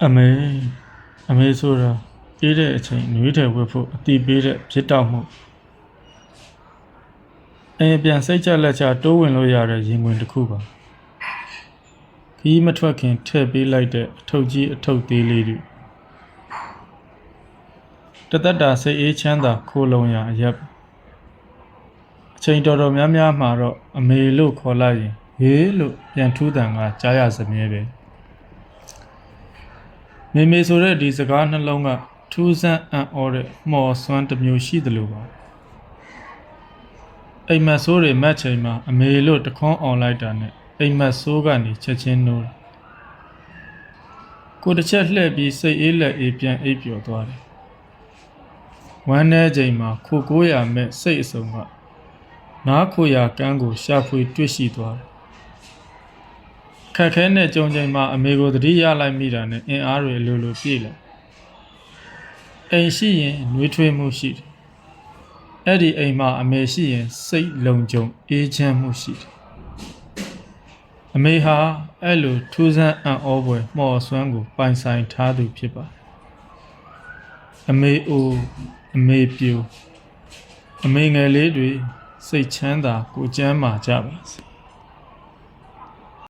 အမေဆိုတာအေးတဲ့အချိန်နွေးတယ်ဝတ်ဖို့အတီးပေးတဲ့ဖြစ်တောက်မှုပြန်စိတ်ချလက်ချတိုးဝင်လို့ရတဲ့ရင်ဝင်တစ်ခုပါခီးမထွက်ခင်ထည့်ပေးလိုက်တဲ့အထုပ်ကြီးအထုပ်သေးလေးတွေတသက်တာစိတ်အေးချမ်းသာခိုးလုံရအရက်အချိန်တော်တော်များများမှာတော့အမေလို့ခေါ်လိုက်ရင်ဟေးလို့ပြန်ထူးတန်ကကြားရစမြဲပဲမေဆိုတဲ့ဒီစကားနှလုံးကထူးဆန်းအံ့ဩတဲ့မှော်စွမ်းတစ်မျိုးရှိသလိုပါအိမ်မက်ဆိုးတွေမက်ချိန်မှာအမေလို့တခွန်းအောင်လိုက်တာနဲ့အိမ်မက်ဆိုးကနေချက်ချင်းနိုးတယ်ကိုတစ်ချက်လှည့်ပြီးစိတ်အေးလက်အေးပြန်အိပ်ပျော်သွားတယ်ဝမ်းထဲချိန်မှာခိုကိုးရမဲ့စိတ်အစုံကနားခိုရကန်းကိုရှာဖွေတွေ့ရှိသွားတယ်ခက်ခဲနဲ့ကြုံချိန်မှာအမေကိုသတိရလိုက်မိတာနဲ့အင်အားတွေအလိုလိုပြည့်လာအိမ်ရှိရင်နှွေးထွေးမှုရှိတယ်အဲ့ဒီအိမ်မှာအမေရှိရင်စိတ်လုံခြုံအေးချမ်းမှုရှိတယ်အမေဟာအဲ့လိုထူးဆန်းအံ့ဩဖွယ်မှော်စွမ်းကိုပိုင်ဆိုင်ထားသူဖြစ်ပါတယ်အမေအိုအမေပြူအမေငယ်လေးတွေစိတ်ချမ်းသာကိုကျမ်းမာကြပါစေ